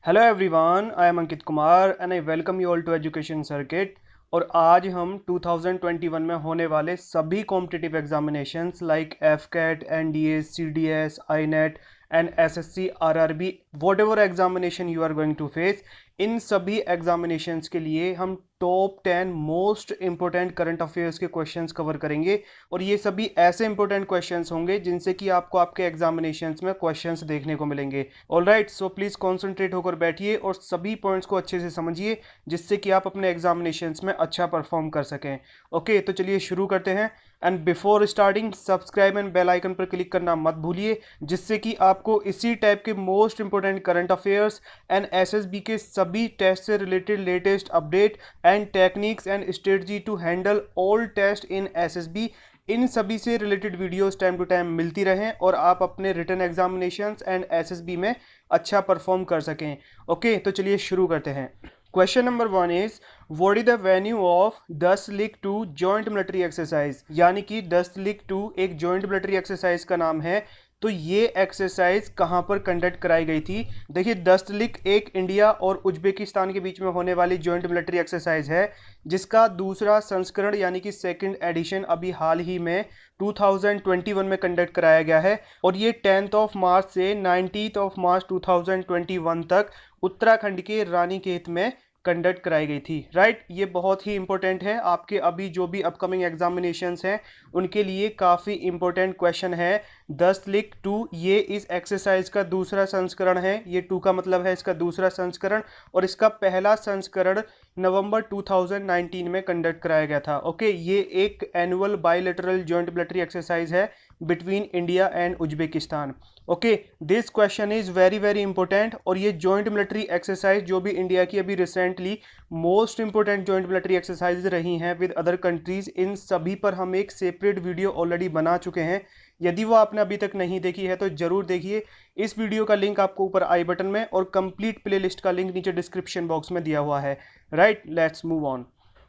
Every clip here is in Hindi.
Hello everyone, I am Ankit Kumar and I welcome you all to education circuit. और आज हम 2021 में होने वाले सभी competitive examinations like AFCAT, N D S, C D S, I net and S S C, R R B, whatever examination you are going to face, इन सभी एग्जामिनेशंस के लिए हम top 10 most important current affairs के क्वेश्चंस कवर करेंगे। और ये सभी ऐसे इंपॉर्टेंट क्वेश्चंस होंगे जिनसे कि आपको आपके एग्जामिनेशंस में क्वेश्चंस देखने को मिलेंगे। ऑलराइट, सो प्लीज़ कॉन्सेंट्रेट होकर बैठिए और सभी पॉइंट्स को अच्छे से समझिए जिससे कि आप अपने एग्जामिनेशंस में अच्छा परफॉर्म कर सकें। ओके, तो चलिए शुरू करते हैं। And before starting, subscribe and bell icon पर क्लिक करना मत भूलिए, जिससे कि आपको इसी टाइप के most important current affairs and SSB के सभी टेस्ट से related latest update and techniques and strategy to handle all test in SSB, इन सभी से related videos time to time मिलती रहें और आप अपने रिटन एग्जामिनेशंस एंड एसएसबी में अच्छा परफॉर्म कर सकें। ओके, तो चलिए शुरू करते हैं। Question number 1 is what is the venue of Dustlik 2 joint military exercise. यानी कि दस्तलिक 2 एक जॉइंट मिलिट्री एक्सरसाइज का नाम है। तो ये एक्सरसाइज कहाँ पर कंडक्ट कराई गई थी? देखिए, दस्तलिक एक इंडिया और उज्बेकिस्तान के बीच में होने वाली जॉइंट मिलिट्री एक्सरसाइज है, जिसका दूसरा संस्करण यानी कि सेकंड एडिशन अभी हाल ही में 2021 में कंडक्ट कराया गया है। और ये 10 मार्च से 19 मार्च 2021 तक उत्तराखंड के रानीखेत में कंडक्ट कराई गई थी। राइट, ये बहुत ही इंपॉर्टेंट है, आपके अभी जो भी अपकमिंग एग्जामिनेशंस हैं उनके लिए काफ़ी इंपॉर्टेंट क्वेश्चन है। दस्तलिक 2 ये इस एक्सरसाइज का दूसरा संस्करण है। ये 2 का मतलब है इसका दूसरा संस्करण, और इसका पहला संस्करण नवंबर 2019 में कंडक्ट कराया गया था। ओके, ये एक annual bilateral joint military exercise है between India and Uzbekistan. Okay, this question is very very important. और ये जॉइंट मिलिट्री एक्सरसाइज जो भी इंडिया की अभी recently most important joint military exercise रही हैं विद अदर कंट्रीज, इन सभी पर हम एक सेपरेट वीडियो ऑलरेडी बना चुके हैं। यदि वो आपने अभी तक नहीं देखी है तो जरूर देखिए। इस वीडियो का लिंक आपको ऊपर आई बटन में और कंप्लीट प्लेलिस्ट का लिंक नीचे डिस्क्रिप्शन बॉक्स में दिया हुआ है। Right, let's move on.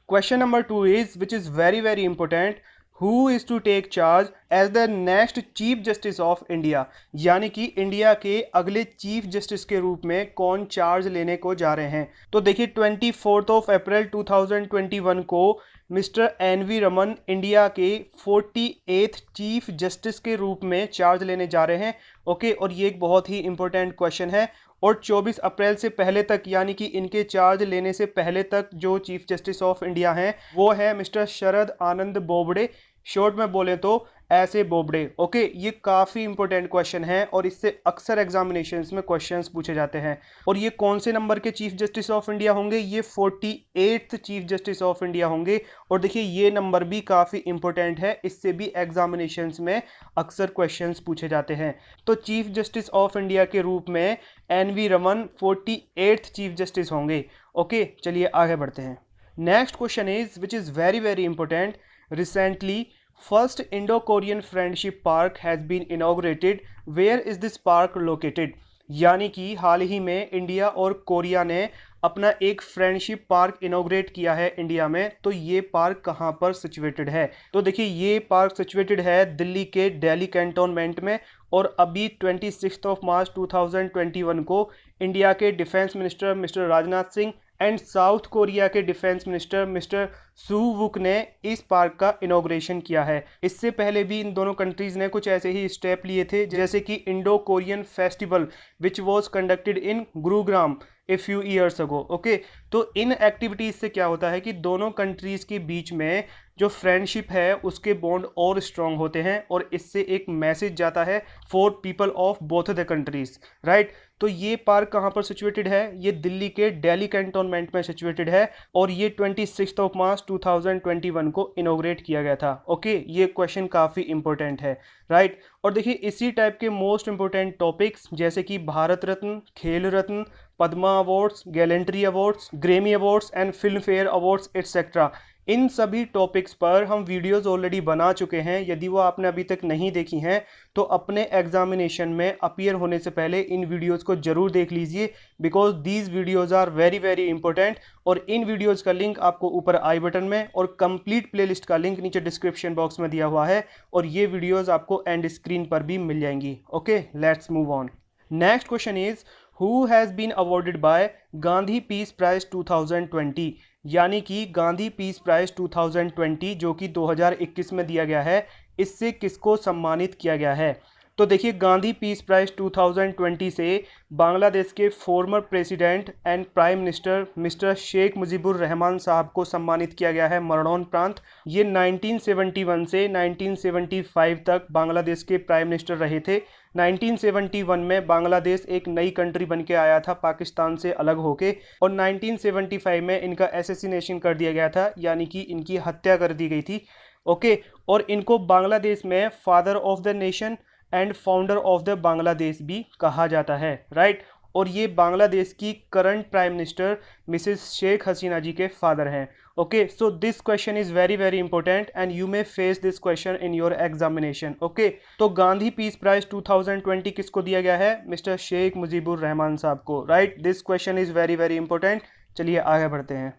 Question number 2 is which is very very important, who is to take charge as the next chief justice of India. यानी कि इंडिया के अगले चीफ जस्टिस के रूप में कौन चार्ज लेने को जा रहे हैं? तो देखिए, 24 अप्रैल 2021 को mister N V Raman India के 48th चीफ जस्टिस के रूप में चार्ज लेने जा रहे हैं। ओके, और ये एक बहुत ही इंपॉर्टेंट क्वेश्चन है। और 24 अप्रैल से पहले तक, यानी कि इनके चार्ज लेने से पहले तक जो चीफ जस्टिस ऑफ इंडिया हैं वो है मिस्टर शरद आनंद बोबडे, शॉर्ट में बोले तो ऐसे बोबडे। ओके, ये काफ़ी इंपॉर्टेंट क्वेश्चन है और इससे अक्सर एग्जामिनेशंस में क्वेश्चंस पूछे जाते हैं। और ये कौन से नंबर के चीफ जस्टिस ऑफ इंडिया होंगे? ये 48th chief justice of India होंगे। और देखिए, ये नंबर भी काफ़ी इंपॉर्टेंट है, इससे भी एग्जामिनेशंस में अक्सर क्वेश्चंस पूछे जाते हैं। तो चीफ जस्टिस ऑफ इंडिया के रूप में N V Raman 48th chief justice होंगे। ओके, चलिए आगे बढ़ते हैं। Next question is which is very very important, recently first Indo Korean friendship park has been inaugurated, where is this park located. यानी कि हाल ही में इंडिया और कोरिया ने अपना एक फ्रेंडशिप पार्क इनॉग्रेट किया है इंडिया में। तो ये पार्क कहाँ पर सिचुएटेड है? तो देखिए, ये पार्क सिचुएटेड है दिल्ली के दिल्ली कैंटोनमेंट में। और अभी 26 मार्च 2021 को इंडिया के defence minister mister Rajnath Singh and south Korea के डिफेंस मिनिस्टर मिस्टर सू वुक ने इस पार्क का इनॉग्रेशन किया है। इससे पहले भी इन दोनों कंट्रीज ने कुछ ऐसे ही स्टेप लिए थे, जैसे कि Indo Korean festival which was conducted in Gurugram a few years ago. Okay, तो इन एक्टिविटीज़ से क्या होता है कि दोनों कंट्रीज़ के बीच में जो फ्रेंडशिप है उसके बॉन्ड और स्ट्रॉन्ग होते हैं और इससे एक मैसेज जाता है for people of both the countries. Right, तो ये पार्क कहाँ पर सिचुएटेड है? ये दिल्ली के दिल्ली कैंटोनमेंट में सिचुएटेड है और ये 26 मार्च 2021 को इनॉग्रेट किया गया था। ओके, ये क्वेश्चन काफ़ी इंपॉर्टेंट है। राइट, और देखिए, इसी टाइप के मोस्ट इंपॉर्टेंट टॉपिक्स जैसे कि Bharat Ratna, Khel Ratna, Padma awards, gallantry awards, Grammy awards and Filmfare awards etcetera, इन सभी टॉपिक्स पर हम वीडियोस ऑलरेडी बना चुके हैं। यदि वो आपने अभी तक नहीं देखी हैं तो अपने एग्जामिनेशन में अपीयर होने से पहले इन वीडियोस को जरूर देख लीजिए, because these videos are very very important. और इन वीडियोस का लिंक आपको ऊपर आई बटन में और कंप्लीट प्लेलिस्ट का लिंक नीचे डिस्क्रिप्शन बॉक्स में दिया हुआ है और ये वीडियोस आपको एंड स्क्रीन पर भी मिल जाएंगी। Okay, let's move on. Next question is who has been awarded by Gandhi peace prize 2020, यानी कि गांधी पीस प्राइज 2020 जो कि 2021 में दिया गया है, इससे किसको सम्मानित किया गया है? तो देखिए गांधी पीस प्राइज 2020 से बांग्लादेश के former president and prime minister mister Sheikh Mujibur Rahman sahab को सम्मानित किया गया है मरणोपरांत। ये 1971 से 1975 तक बांग्लादेश के प्राइम मिनिस्टर रहे थे। 1971 में बांग्लादेश एक नई कंट्री बन के आया था पाकिस्तान से अलग होके, और 1975 में इनका एसेसिनेशन कर दिया गया था, यानी कि इनकी हत्या कर दी गई थी। ओके, और इनको बांग्लादेश में father of the nation and founder of the Bangladesh भी कहा जाता है, राइट। और ये बांग्लादेश की current prime minister Mrs Sheikh Hasina ji के फादर हैं। Okay, so this question is very very important and you may face this question in your examination. Okay, तो गांधी पीस प्राइज 2020 किसको दिया गया है? मिस्टर शेख मुजीबुर रहमान साहब को, right. This question is very very important. चलिए आगे बढ़ते हैं।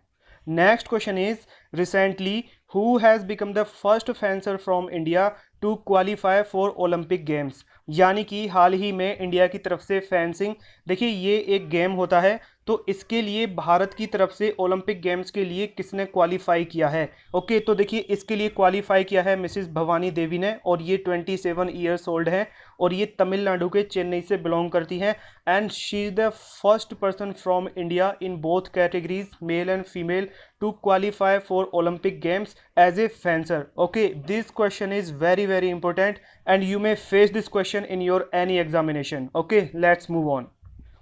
Next question is recently who has become the first fencer from India to qualify for Olympic games, यानी कि हाल ही में इंडिया की तरफ से फेंसिंग, देखिए ये एक गेम होता है, तो इसके लिए भारत की तरफ से ओलंपिक गेम्स के लिए किसने क्वालिफाई किया है? ओके, तो देखिए इसके लिए क्वालिफाई किया है मिसेस भवानी देवी ने, और ये 27 ईयर्स ओल्ड है और ये तमिलनाडु के चेन्नई से बिलोंग करती हैं, and she is the first person from India in both categories male and female to qualify for Olympic Games as a fencer. Okay, this question is very very important and you may face this question in your any examination. Okay, let's move on.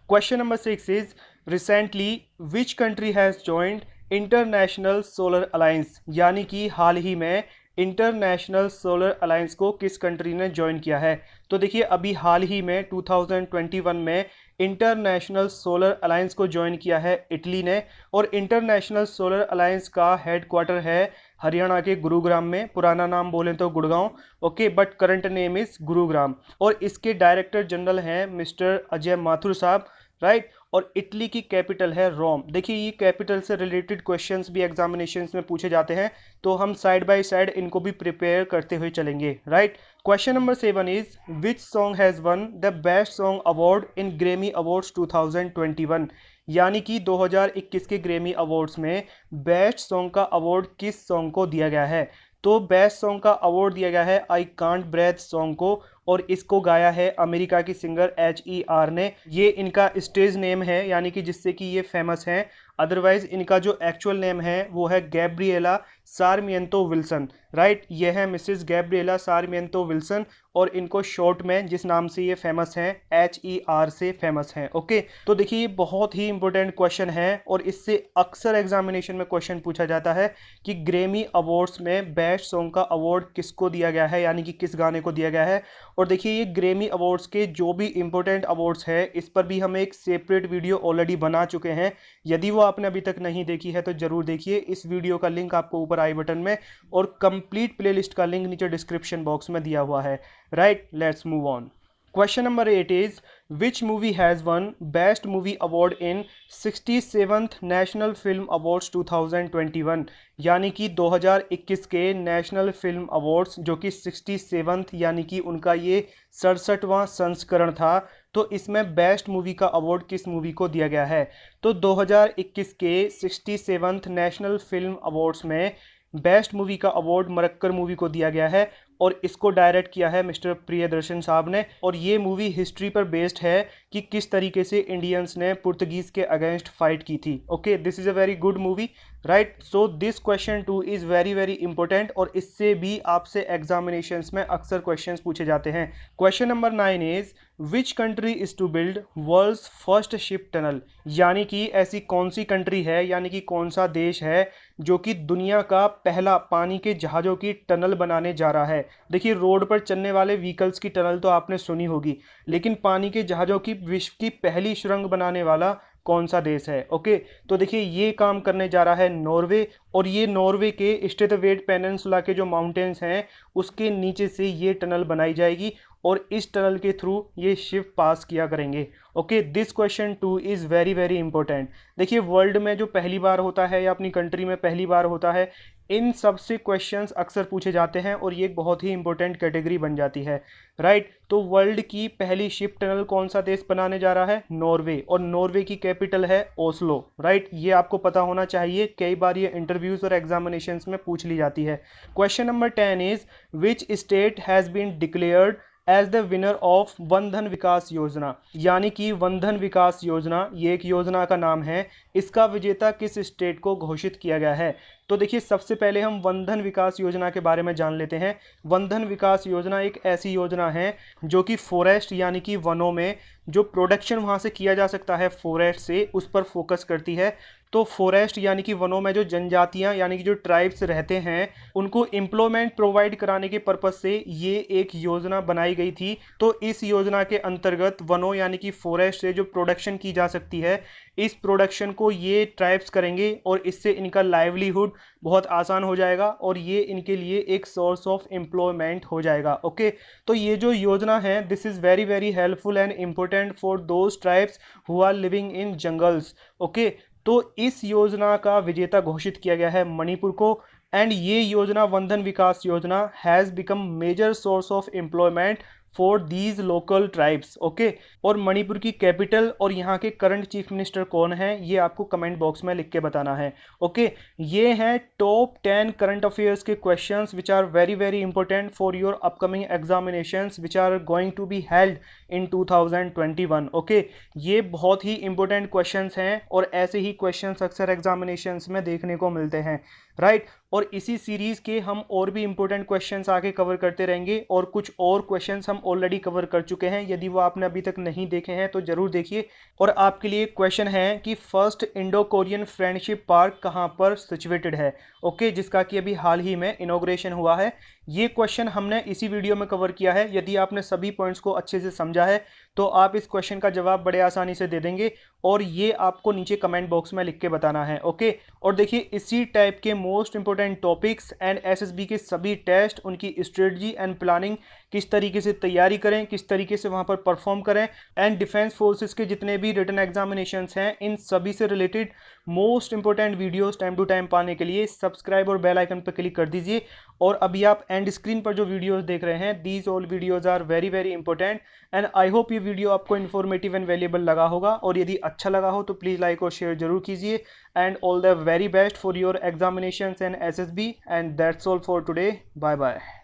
Question number 6 is recently which country has joined International Solar Alliance, यानी कि हाल ही में इंटरनेशनल सोलर अलायंस को किस कंट्री ने ज्वाइन किया है? तो देखिए अभी हाल ही में 2021 में इंटरनेशनल सोलर अलायंस को ज्वाइन किया है इटली ने, और इंटरनेशनल सोलर अलायंस का हेडक्वार्टर है हरियाणा के गुरुग्राम में। पुराना नाम बोलें तो Gurgaon, okay, but current name is Gurugram, और इसके डायरेक्टर जनरल हैं मिस्टर अजय माथुर साहब, राइट। और इटली की कैपिटल है रोम। देखिए ये कैपिटल से रिलेटेड क्वेश्चंस भी एग्जामिनेशंस में पूछे जाते हैं, तो हम साइड बाय साइड इनको भी प्रिपेयर करते हुए चलेंगे, right. Question number 7 is which song has one the best song award in Grammy awards 2021, यानी कि 2021 के ग्रैमी अवार्ड्स में बेस्ट सॉन्ग का अवार्ड किस सॉन्ग को दिया गया है? तो बेस्ट सॉन्ग का अवार्ड दिया गया है आई कांट ब्रेथ सॉन्ग को, और इसको गाया है अमेरिका की सिंगर HER ने। ये इनका स्टेज नेम है, यानी कि जिससे कि ये फेमस हैं, अदरवाइज इनका जो एक्चुअल नेम है वो है गैब्रिएला सारमिएंतो विल्सन, राइट। ये है मिसेस गैब्रिएला सारमिएंतो विल्सन, और इनको शॉर्ट में जिस नाम से ये फेमस हैं HER से फेमस हैं। ओके, तो देखिए ये बहुत ही इंपॉर्टेंट क्वेश्चन है, और इससे अक्सर एग्जामिनेशन में क्वेश्चन पूछा जाता है कि ग्रैमी अवार्ड्स में बेस्ट सॉन्ग का अवार्ड किसको दिया गया है, यानी कि किस गाने को दिया गया है। और देखिए ये ग्रैमी अवार्ड्स के जो भी इंपॉर्टेंट अवार्ड्स है, इस पर भी हम एक सेपरेट वीडियो ऑलरेडी बना चुके हैं। यदि वो आपने अभी तक नहीं देखी है तो जरूर देखिए। इस वीडियो का लिंक आपको ऊपर आई बटन में, और कंप्लीट प्लेलिस्ट का लिंक नीचे डिस्क्रिप्शन बॉक्स में दिया हुआ है, right. Let's move on. Question number 8 is which movie has won Best Movie Award in 67th National Film Awards 2021, यानी कि 2021 के नेशनल फिल्म अवार्ड्स जो कि 67th यानी कि उनका ये 67वां संस्करण था, तो इसमें बेस्ट मूवी का अवार्ड किस मूवी को दिया गया है? तो 2021 के 67th नेशनल फिल्म अवार्ड्स में बेस्ट मूवी का अवार्ड मरक्कर मूवी को दिया गया है, और इसको डायरेक्ट किया है मिस्टर प्रियदर्शन साहब ने। और ये मूवी हिस्ट्री पर बेस्ड है कि किस तरीके से इंडियंस ने पुर्तगीज के अगेंस्ट फाइट की थी। Okay, this is a very good movie, right. So this question 2 is very very important, और इससे भी आपसे एग्जामिनेशंस में अक्सर क्वेश्चंस पूछे जाते हैं। Question number 9 is which country is to build world's first ship tunnel, यानी कि ऐसी कौन सी कंट्री है, यानी कि कौन सा देश है जो कि दुनिया का पहला पानी के जहाज़ों की टनल बनाने जा रहा है। देखिए रोड पर चलने वाले व्हीकल्स की टनल तो आपने सुनी होगी, लेकिन पानी के जहाज़ों की विश्व की पहली सुरंग बनाने वाला कौन सा देश है? ओके, तो देखिए ये काम करने जा रहा है नॉर्वे, और ये नॉर्वे के स्टेटवेट पेनिनसुला के जो माउंटेन्स हैं उसके नीचे से ये टनल बनाई जाएगी, और इस टनल के थ्रू ये शिप पास किया करेंगे। Okay, this question 2 is very very important. देखिए वर्ल्ड में जो पहली बार होता है या अपनी कंट्री में पहली बार होता है, इन सब से क्वेश्चंस अक्सर पूछे जाते हैं और ये एक बहुत ही इंपॉर्टेंट कैटेगरी बन जाती है, राइट। तो वर्ल्ड की पहली शिप टनल कौन सा देश बनाने जा रहा है? नॉर्वे, और नॉर्वे की कैपिटल है ओस्लो, राइट। ये आपको पता होना चाहिए, कई बार ये इंटरव्यूज और एग्जामिनेशंस में पूछ ली जाती है। Question number 10 is which state has been declared as the winner of Van Dhan Vikas योजना, यानी कि वन धन विकास योजना ये एक योजना का नाम है, इसका विजेता किस स्टेट को घोषित किया गया है? तो देखिए, सबसे पहले हम वन धन विकास योजना के बारे में जान लेते हैं। वन धन विकास योजना एक ऐसी योजना है जो कि फॉरेस्ट यानी कि वनों में जो प्रोडक्शन वहाँ से किया जा सकता है फॉरेस्ट से, उस पर फोकस करती है। तो फॉरेस्ट यानी कि वनों में जो जनजातियां यानी कि जो ट्राइब्स रहते हैं उनको एम्प्लॉयमेंट प्रोवाइड कराने के पर्पज से ये एक योजना बनाई गई थी। तो इस योजना के अंतर्गत वनों यानी कि फॉरेस्ट से जो प्रोडक्शन की जा सकती है, इस प्रोडक्शन को ये ट्राइब्स करेंगे और इससे इनका लाइवलीहुड बहुत आसान हो जाएगा और ये इनके लिए एक सोर्स ऑफ एम्प्लॉयमेंट हो जाएगा। ओके, तो ये जो योजना है this is very very helpful and important for those tribes who are living in jungles. Okay, तो इस योजना का विजेता घोषित किया गया है मणिपुर को, एंड ये योजना one Dhan Vikas Yojana has become major source of employment for these local tribes. Okay, और मणिपुर की कैपिटल और यहाँ के करंट चीफ मिनिस्टर कौन है ये आपको कमेंट बॉक्स में लिख के बताना है। ओके, ये हैं टॉप 10 करंट अफेयर्स के questions which are very very important for your upcoming examinations which are going to be held in 2021। Okay, ये बहुत ही इंपॉर्टेंट क्वेश्चंस हैं और ऐसे ही क्वेश्चंस अक्सर एग्जामिनेशंस में देखने को मिलते हैं, राइट। और इसी सीरीज़ के हम और भी इंपॉर्टेंट क्वेश्चंस आगे कवर करते रहेंगे और कुछ और क्वेश्चंस हम ऑलरेडी कवर कर चुके हैं, यदि वो आपने अभी तक नहीं देखे हैं तो ज़रूर देखिए। और आपके लिए क्वेश्चन है कि first Indo Korean friendship park कहाँ पर सिचुएटेड है? ओके, जिसका कि अभी हाल ही में इनॉग्रेशन हुआ है। ये क्वेश्चन हमने इसी वीडियो में कवर किया है। यदि आपने सभी पॉइंट्स को अच्छे से समझा है तो आप इस क्वेश्चन का जवाब बड़े आसानी से दे देंगे और ये आपको नीचे कमेंट बॉक्स में लिख के बताना है। ओके, और देखिए, इसी टाइप के most important topics and SSB के सभी टेस्ट, उनकी स्ट्रेटजी एंड प्लानिंग, किस तरीके से तैयारी करें, किस तरीके से वहां पर परफॉर्म करें, एंड डिफेंस फोर्सेस के जितने भी रिटन एग्जामिनेशंस हैं इन सभी से related most important videos time to time पाने के लिए सब्सक्राइब और बेल आइकन पर क्लिक कर दीजिए। और अभी आप एंड स्क्रीन पर जो वीडियोस देख रहे हैं, these all videos are very very important and I hope ये वीडियो आपको इन्फॉर्मेटिव एंड वैल्यूएबल लगा होगा। और यदि अच्छा लगा हो तो प्लीज़ लाइक और शेयर जरूर कीजिए। And all the very best for your examinations and SSB, and that's all for today. Bye bye.